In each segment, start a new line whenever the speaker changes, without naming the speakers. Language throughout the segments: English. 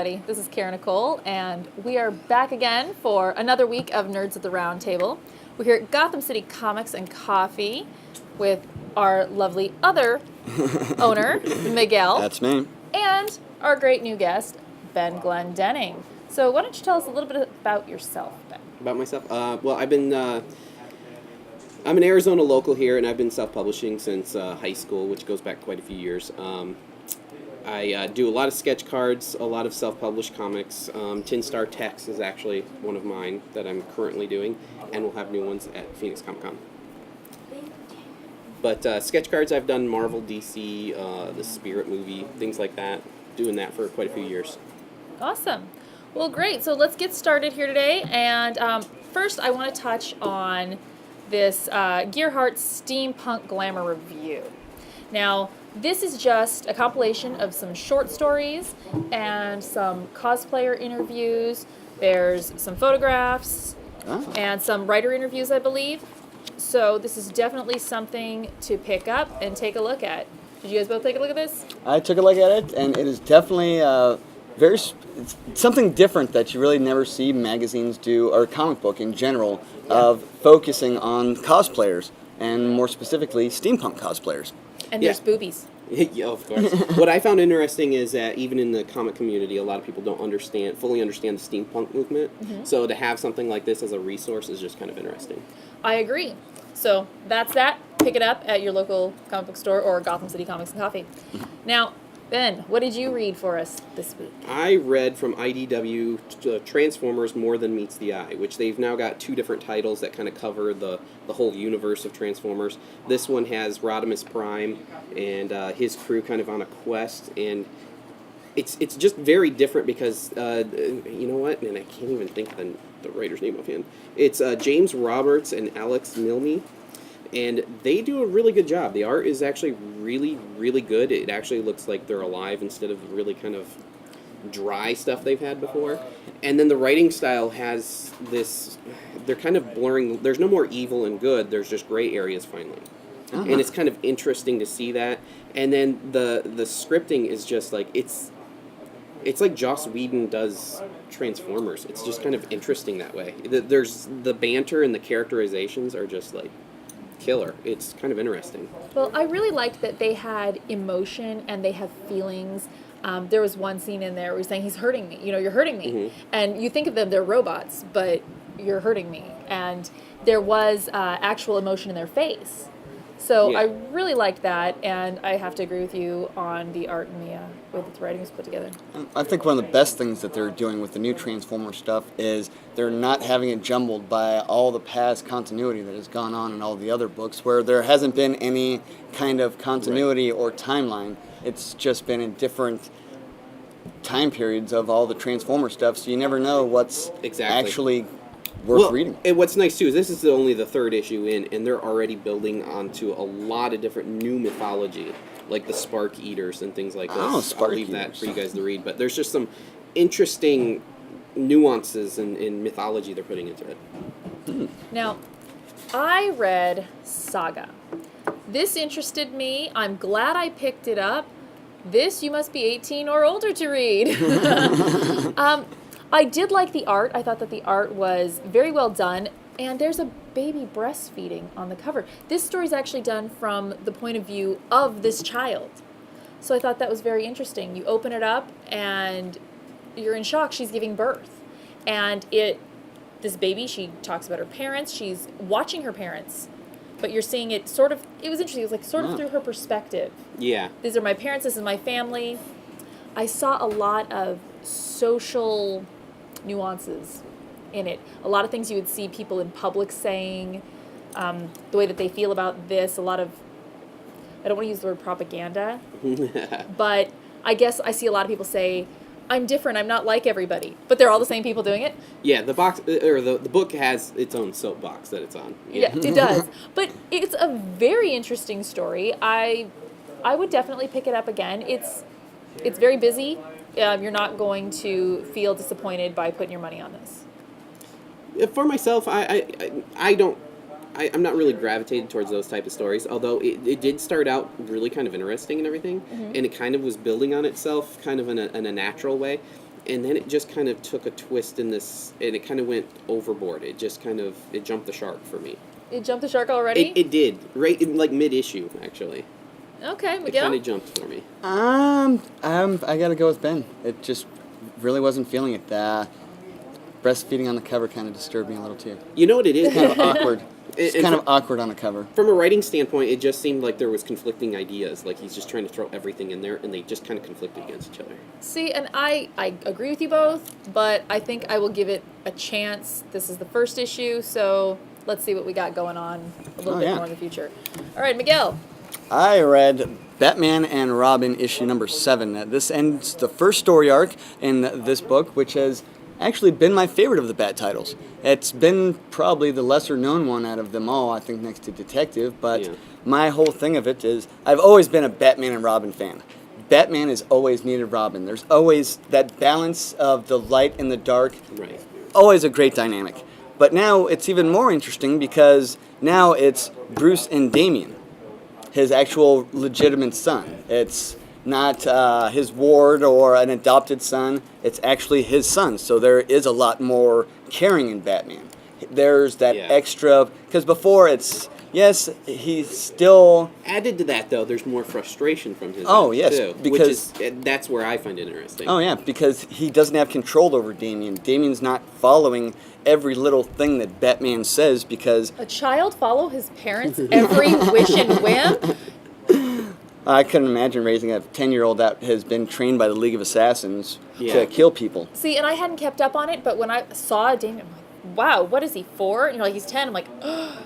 everybody. This is Kara Nicole, and we are back again for another week of Nerds at the Round Table. We're here at Gotham City Comics and Coffee with our lovely other owner, Miguel.
That's me.
And our great new guest, Ben Glendenning. So why don't you tell us a little bit about yourself, Ben?
About myself? Well, I'm an Arizona local here, and I've been self-publishing since high school, which goes back quite a few years. I do a lot of sketch cards, a lot of self-published comics. Tin Star Tex is actually one of mine that I'm currently doing, and we'll have new ones at Phoenix Comic Con. But sketch cards, I've done Marvel, DC, the Spirit movie, things like that. Doing that for quite a few years.
Awesome. Well, great. So let's get started here today. And first, I want to touch on this Gearhart Steampunk Glamour review. Now, this is just a compilation of some short stories and some cosplayer interviews. There's some photographs and some writer interviews, I believe. So this is definitely something to pick up and take a look at. Did you guys both take a look at this?
I took a look at it, and it is definitely it's something different that you really never see magazines do, or comic book in general, of focusing on cosplayers, and more specifically, steampunk cosplayers.
And there's boobies.
Yeah, of course. What I found interesting is that even in the comic community, a lot of people don't fully understand the steampunk movement. Mm-hmm. So to have something like this as a resource is just kind of interesting.
I agree. So that's that. Pick it up at your local comic book store or Gotham City Comics and Coffee. Now, Ben, what did you read for us this week?
I read from IDW Transformers More Than Meets the Eye, which they've now got two different titles that kind of cover the whole universe of Transformers. This one has Rodimus Prime and his crew kind of on a quest, and it's just very different because, you know what, and I can't even think of the writer's name offhand. It's James Roberts and Alex Milne. And they do a really good job. The art is actually really, really good. It actually looks like they're alive instead of really kind of dry stuff they've had before. And then the writing style has this, they're kind of blurring. There's no more evil and good. There's just gray areas finally. Uh-huh. And it's kind of interesting to see that. And then the scripting is just like, it's like Joss Whedon does Transformers. It's just kind of interesting that way. There's the banter and the characterizations are just like, killer. It's kind of interesting.
Well, I really liked that they had emotion and they have feelings. There was one scene in there where he's saying, he's hurting me. You know, you're hurting me. Mm-hmm. And you think of them, they're robots, but you're hurting me. And there was actual emotion in their face. So yeah. I really liked that, and I have to agree with you on the art and the way that the writing was put together.
I think one of the best things that they're doing with the new Transformer stuff is they're not having it jumbled by all the past continuity that has gone on in all the other books, where there hasn't been any kind of continuity or timeline. It's just been in different time periods of all the Transformer stuff, so you never know what's actually worth reading.
And what's nice too is this is only the third issue in, and they're already building onto a lot of different new mythology, like the Spark Eaters and things like this. I'll leave that for you guys to read, but there's just some interesting nuances in mythology they're putting into it.
Now, I read Saga. This interested me. I'm glad I picked it up. This you must be 18 or older to read. I did like the art. I thought that the art was very well done, and there's a baby breastfeeding on the cover. This story is actually done from the point of view of this child. So I thought that was very interesting. You open it up, and you're in shock. She's giving birth. And this baby, she talks about her parents. She's watching her parents. But you're seeing it sort of, it was interesting. It was like sort of through her perspective.
Yeah.
These are my parents. This is my family. I saw a lot of social nuances in it. A lot of things you would see people in public saying, the way that they feel about this, a lot of, I don't want to use the word propaganda, but I guess I see a lot of people say, I'm different, I'm not like everybody, but they're all the same people doing it.
Yeah, the box, or the book has its own soapbox that it's on.
Yeah, it does. But it's a very interesting story. I would definitely pick it up again. It's very busy. You're not going to feel disappointed by putting your money on this.
For myself, I'm not really gravitated towards those type of stories, although it did start out really kind of interesting and everything, and it kind of was building on itself kind of in a natural way. and then it just kind of took a twist in this, and it kind of went overboard. It just kind of, it jumped the shark for me.
It jumped the shark already?
It did, right in like mid-issue, actually.
Okay,
It
Miguel?
kind of jumped for me.
I gotta go with Ben. It just really wasn't feeling it. Breastfeeding on the cover kind of disturbed me a little too.
You know what it is?
Kind of awkward. It's
And
kind of awkward on the cover.
From a writing standpoint, it just seemed like there was conflicting ideas. Like he's just trying to throw everything in there, and they just kind of conflicted against each other.
See, and I agree with you both, but I think I will give it a chance. This is the first issue, so let's see what we got going on a little bit more in the future. All right, Miguel.
I read Batman and Robin issue number 7. This ends the first story arc in this book, which has actually been my favorite of the Bat titles. It's been probably the lesser known one out of them all, I think next to Detective, but my whole thing of it is I've always been a Batman and Robin fan. Batman has always needed Robin. There's always that balance of the light and the dark.
Right.
Always a great dynamic. But now it's even more interesting because now it's Bruce and Damian, his actual legitimate son. It's not his ward or an adopted son. It's actually his son. So there is a lot more caring in Batman. There's that extra, because before it's, yes, he's still...
Added to that, though, there's more frustration from his
Oh,
end,
yes,
too,
because...
which is, that's where I find it interesting.
Oh, yeah, because he doesn't have control over Damian. Damian's not following every little thing that Batman says because...
A child follow his parents' every wish and whim?
I couldn't imagine raising a 10-year-old that has been trained by the League of Assassins to kill people.
See, and I hadn't kept up on it, but when I saw Damien, I'm like, wow, what is he, 4? And you're like, he's 10. I'm like, oh.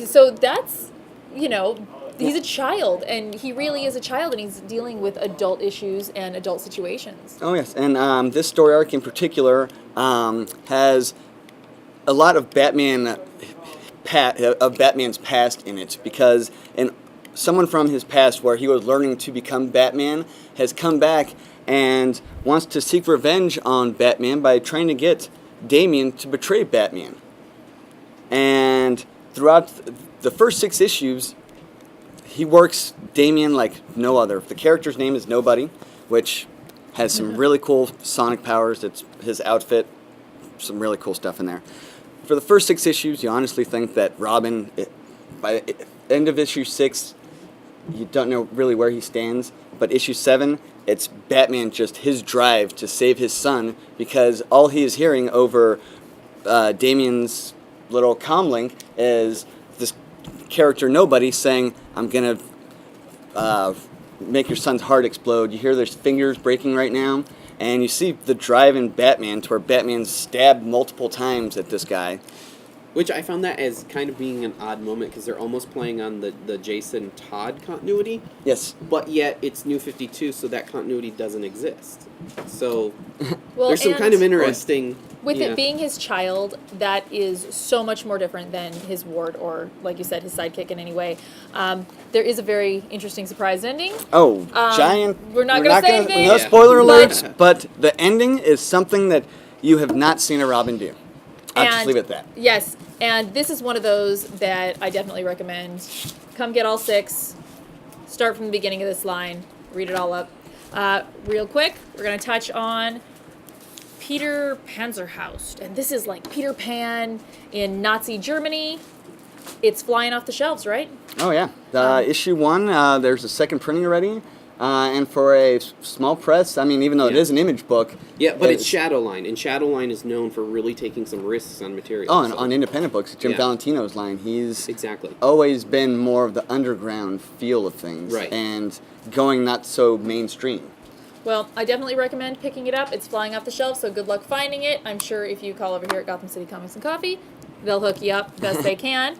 So that's, you know, he's a child, and he really is a child, and he's dealing with adult issues and adult situations.
Oh, yes, and this story arc in particular has a lot of Batman's past in it, because someone from his past where he was learning to become Batman has come back and wants to seek revenge on Batman by trying to get Damian to betray Batman. And throughout the first 6 issues, he works Damian like no other. The character's name is Nobody, which has some really cool sonic powers. It's his outfit, some really cool stuff in there. For the first 6 issues, you honestly think that Robin, by the end of issue 6, you don't know really where he stands. But issue 7, it's Batman, just his drive to save his son, because all he is hearing over Damian's little comlink is this character Nobody saying, I'm going to make your son's heart explode. You hear there's fingers breaking right now, and you see the drive in Batman to where Batman's stabbed multiple times at this guy.
Which I found that as kind of being an odd moment, because they're almost playing on the Jason Todd continuity.
Yes.
But yet it's New 52, so that continuity doesn't exist. So
Well,
there's some kind of interesting...
With it being his child, that is so much more different than his ward or, like you said, his sidekick in any way. There is a very interesting surprise ending.
Oh, giant...
We're not going to say anything.
No spoiler alerts, but the ending is something that you have not seen a Robin do. I'll just leave it at that.
Yes, and this is one of those that I definitely recommend. Come get all 6. Start from the beginning of this line. Read it all up. Real quick, we're going to touch on Peter Panzerhaus. And this is like Peter Pan in Nazi Germany. It's flying off the shelves, right?
Oh, yeah. Issue 1, there's a second printing already. And for a small press, I mean, even though it is an image book...
Yeah, but it's Shadowline, and Shadowline is known for really taking some risks on material.
Oh, and on independent books, Jim Valentino's line, he's always been more of the underground feel of things.
Right.
And going not so mainstream.
Well, I definitely recommend picking it up. It's flying off the shelf, so good luck finding it. I'm sure if you call over here at Gotham City Comics and Coffee, they'll hook you up best they can.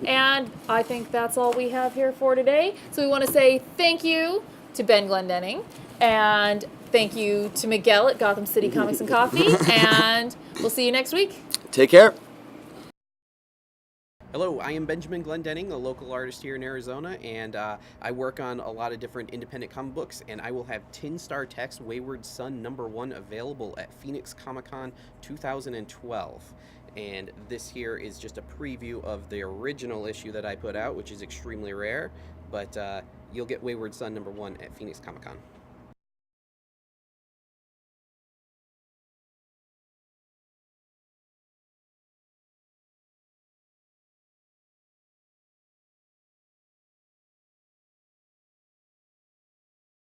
And I think that's all we have here for today. So we want to say thank you to Ben Glendenning, and thank you to Miguel at Gotham City Comics and Coffee, and we'll see you next week.
Take care.
Hello, I am Benjamin Glendenning, a local artist here in Arizona, and I work on a lot of different independent comic books, and I will have Tin Star Tech's Wayward Son #1 available at Phoenix Comic Con 2012. And this here is just a preview of the original issue that I put out, which is extremely rare, but you'll get Wayward Son #1 at Phoenix Comic Con.